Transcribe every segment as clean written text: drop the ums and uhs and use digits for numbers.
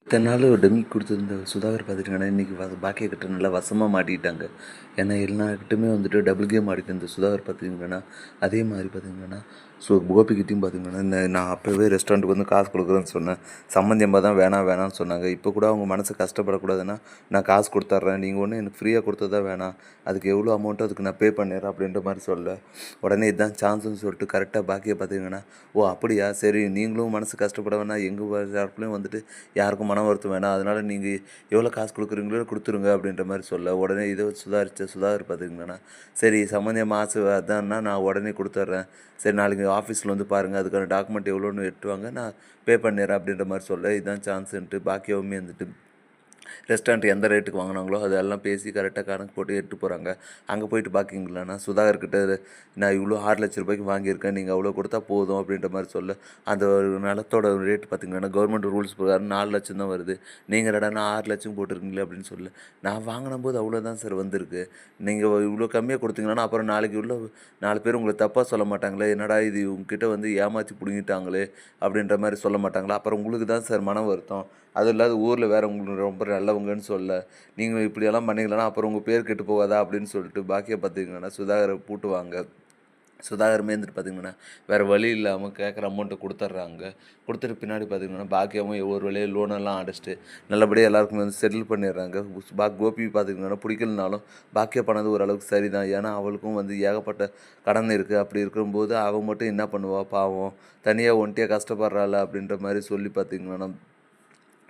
இத்தனை நாள் டெமி கொடுத்துருந்த சுதாகர் பார்த்துட்டிங்கன்னா இன்றைக்கி பாக்கிய கிட்ட நல்லா வசமாக மாட்டிக்கிட்டாங்க. ஏன்னா எல்லாருக்கிட்டுமே வந்துட்டு டபுள் கேம் ஆடிட்டு இருந்த சுதாகர் பார்த்திங்கன்னா அதே மாதிரி பார்த்திங்கன்னா கோபிக்கிட்டையும் பார்த்திங்கன்னா நான் அப்போவே ரெஸ்டாரண்ட்டுக்கு வந்து காசு கொடுக்குறேன்னு சொன்னேன். சம்மந்தியமாக தான் வேணாம்னு சொன்னாங்க. இப்போ கூட அவங்க மனசு கஷ்டப்படக்கூடாதுன்னா நான் காசு கொடுத்துட்றேன், நீங்கள் ஒன்று எனக்கு ஃப்ரீயாக கொடுத்ததா வேணாம், அதுக்கு எவ்வளோ அமௌண்ட்டோ அதுக்கு நான் பே பண்ணிடுறேன் அப்படின்ற மாதிரி சொல்ல உடனே இதுதான் சான்ஸுன்னு சொல்லிட்டு கரெக்டாக பாக்கியை பார்த்திங்கன்னா ஓ அப்படியா சரி நீங்களும் மனசு கஷ்டப்பட வேணாம், எங்கள் தரப்புலையும் வந்துட்டு யாருக்கும் மன வருத்தம் வேணாம், அதனால் நீங்கள் எவ்வளோ காசு கொடுக்குறீங்களோ கொடுத்துருங்க அப்படின்ற மாதிரி சொல்ல உடனே இதை சுதாகர் பார்த்திங்கன்னா சரி சம்மந்தியம் ஆசை அதான்னா நான் உடனே கொடுத்துட்றேன், சரி நாளைக்கு ஆஃபீஸில் வந்து பாருங்கள், அதுக்கான டாக்குமெண்ட் எவ்வளோன்னு எடுத்துவாங்க நான் பே பண்ணிடுறேன் அப்படின்ற மாதிரி சொல்ல இதுதான் சான்ஸுன்ட்டு பாக்கியாவுமே வந்துட்டு ரெஸ்டாரண்ட் எந்த ரேட்டுக்கு வாங்கினாங்களோ அதெல்லாம் பேசி கரெக்டாக கணக்கு போட்டு எடுத்து போகிறாங்க. அங்கே போயிட்டு பார்க்கிங்களாண்ணா சுதாகர்கிட்ட நான் இவ்வளோ 6 லட்ச ரூபாய்க்கு வாங்கியிருக்கேன், நீங்கள் அவ்வளோ கொடுத்தா போதும் அப்படின்ற மாதிரி சொல்ல அந்த ஒரு நிலத்தோட ரேட் பார்த்திங்கன்னா கவர்மெண்ட் ரூல்ஸ் பிரகாரம் 4 லட்சம் தான் வருது, நீங்கள் என்னடான்னா 6 லட்சம் போட்டிருக்கீங்களே அப்படின்னு சொல்ல நான் வாங்கின போது அவ்வளோதான் சார் வந்திருக்கு, நீங்கள் இவ்வளோ கம்மியாக கொடுத்தீங்கன்னா அப்புறம் நாளைக்கு உள்ள 4 பேர் உங்களை தப்பாக சொல்ல மாட்டாங்களே, என்னடா இது உங்ககிட்ட வந்து ஏமாற்றி பிடுங்கிட்டாங்களே அப்படின்ற மாதிரி சொல்ல மாட்டாங்களா, அப்புறம் உங்களுக்கு தான் சார் மன வருத்தம், அதுவும் இல்லாத ஊரில் வேறு உங்களுக்கு ரொம்ப நல்லவங்கன்னு சொல்ல நீங்கள் இப்படியெல்லாம் பண்ணிக்கலன்னா அப்புறம் உங்கள் பேர் கெட்டு போகாதா அப்படின்னு சொல்லிட்டு பாக்கியை பார்த்திங்கன்னா சுதாகரை பூட்டுவாங்க. சுதாகருமே இருந்துட்டு பார்த்திங்கன்னா வேறு வழி இல்லாமல் கேட்குற அமௌண்ட்டை கொடுத்துட்றாங்க. கொடுத்துட்டு பின்னாடி பார்த்திங்கன்னா பாக்கியாவும் ஒரு வழியாக லோனெல்லாம் அடைச்சிட்டு நல்லபடியாக எல்லாருக்குமே வந்து செட்டில் பண்ணிடுறாங்க. கோபி பார்த்திங்கன்னா பிடிக்கலனாலும் பாக்கியா பண்ணது ஓரளவுக்கு சரி தான், ஏன்னா அவளுக்கும் வந்து ஏகப்பட்ட கடன் இருக்குது. அப்படி இருக்கும்போது அவள் மட்டும் என்ன பண்ணுவாள் பாவம், தனியாக ஒன்ட்டியாக கஷ்டப்படுறாள் அப்படின்ற மாதிரி சொல்லி பார்த்திங்கன்னா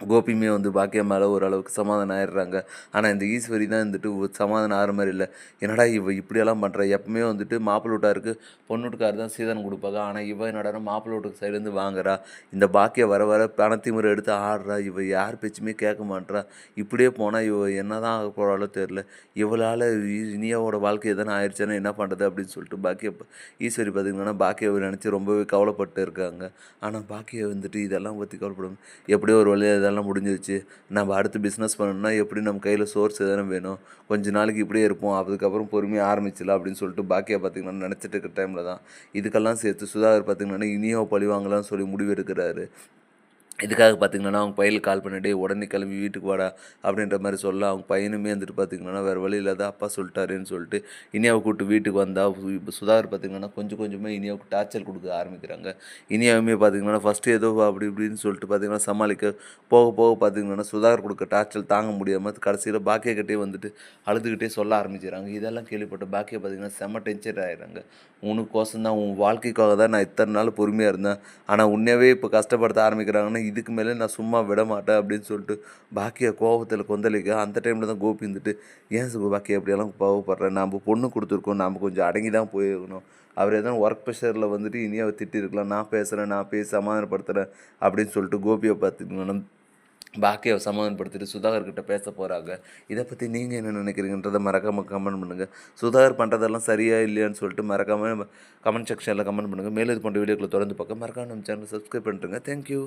கோபியுமே வந்து பாக்கியா மேலே ஓரளவுக்கு சமாதானம் ஆயிடுறாங்க. ஆனால் இந்த ஈஸ்வரி தான் வந்துட்டு சமாதானம் ஆகிற மாதிரி இல்லை, என்னடா இப்படியெல்லாம் பண்ணுறா, எப்பவுமே வந்துட்டு மாப்பிள்ளை வீட்டாருக்கு பொண்ணு வீட்டுக்காரு தான் சீதனம் கொடுப்பாங்க, ஆனால் என்னடா மாப்பிள்ளை வீட்டுக்கு சைட்லேருந்து வாங்குறா, இந்த பாக்கியா வர வர பணத்திமுறை எடுத்து ஆடுறா, யார் பேச்சுமே கேட்க மாட்றா, இப்படியே போனால் என்ன தான் ஆக போகிறாலோ தெரில, இவளால் இனியாவோட வாழ்க்கை எதனா ஆயிடுச்சானு என்ன பண்ணுறது அப்படின்னு சொல்லிட்டு பாக்கியா ஈஸ்வரி பார்த்திங்கன்னா பாக்கியாவை நினச்சி ரொம்பவே கவலைப்பட்டு இருக்காங்க. ஆனால் பாக்கியா வந்துட்டு இதெல்லாம் பற்றி கவலைப்படும், எப்படியோ ஒரு வழியாக இதெல்லாம் முடிஞ்சிருச்சு, நம்ம அடுத்து பிஸ்னஸ் பண்ணணும்னா எப்படி நம்ம கையில் சோர்ஸ் எதனா வேணும், கொஞ்ச நாளைக்கு இப்படியே இருப்போம், அதுக்கப்புறம் பொறுமையாக ஆரம்பிச்சிடலாம் அப்படின்னு சொல்லிட்டு பாக்கியா பார்த்திங்கன்னா நினச்சிட்டு இருக்கிற டைமில் தான் இதுக்கெல்லாம் சேர்த்து சுதாகர் பார்த்திங்கன்னா இனியோ பழி வாங்கலாம்னு சொல்லி முடிவு எடுக்கிறாரு. இதுக்காக பார்த்திங்கன்னா அவங்க பையனுக்கு கால் பண்ணிட்டு உடனே கிளம்பி வீட்டுக்கு வாடா அப்படின்ற மாதிரி சொல்ல அவங்க பையனுமே வந்துட்டு பார்த்திங்கன்னா வேறு வழி இல்லாத அப்பா சொல்லிட்டாருன்னு சொல்லிட்டு இனியாவை கூப்பிட்டு வீட்டுக்கு வந்தால் இப்போ சுதாகர் பார்த்திங்கன்னா கொஞ்சம் கொஞ்சமாக இனியாவுக்கு டார்ச்சர் கொடுக்க ஆரம்பிக்கிறாங்க. இனியாவுமே பார்த்திங்கன்னா ஃபஸ்ட்டு ஏதோ அப்படி இப்படின்னு சொல்லிட்டு பார்த்திங்கன்னா சமாளிக்க போக போக பார்த்திங்கன்னா சுதாகர் கொடுக்க டார்ச்சர் தாங்க முடியாமல் கடைசியில் பாக்கியக்கிட்டே வந்துட்டு அழுதுகிட்டே சொல்ல ஆரம்பிக்கிறாங்க. இதெல்லாம் கேள்விப்பட்ட பாக்கியை பார்த்திங்கன்னா செம்ம டென்ஷன் ஆகிடுறாங்க. உனக்கோசம் தான் உன் வாழ்க்கைக்காக தான் நான் இத்தனை நாள் பொறுமையாக இருந்தேன், ஆனால் உன்னையவே இப்போ கஷ்டப்படுத்த ஆரம்பிக்கிறாங்கன்னா இதுக்கு மேலே நான் சும்மா விட மாட்டேன் அப்படின்னு சொல்லிட்டு பாக்கியா கோபத்தில் கொந்தளிக்க அந்த டைமில் தான் கோபி இருந்துட்டு ஏன் பாக்கியா அப்படியெல்லாம் கோவப்படுறேன், நம்ம பொண்ணு கொடுத்துருக்கோம், நம்ம கொஞ்சம் அடங்கி தான் போயிருக்கணும், அவர் எதனா ஒர்க் ப்ரெஷரில் வந்துட்டு இனியாவை திட்டிருக்கலாம், நான் பேசுகிறேன் நான் பேசி சமாதானப்படுத்துகிறேன் அப்படின்னு சொல்லிட்டு கோபியை பார்த்துக்கணும் பாக்கியாவை சமாதானப்படுத்திட்டு சுதாகர்கிட்ட பேச போகிறாங்க. இதை பற்றி நீங்கள் என்ன நினைக்கிறீங்கன்றதை மறக்காமல் கமெண்ட் பண்ணுங்கள். சுதாகர் பண்ணுறதெல்லாம் சரியா இல்லையான்னு சொல்லிட்டு மறக்காமல் கமெண்ட் செக்ஷனில் கமெண்ட் பண்ணுங்கள். மேலும் இது போன்ற வீடியோக்களை தொடர்ந்து பார்க்க மறக்காம நம்ம சேனலை சப்ஸ்கிரைப் பண்ணிட்டுருங்க. தேங்க்யூ.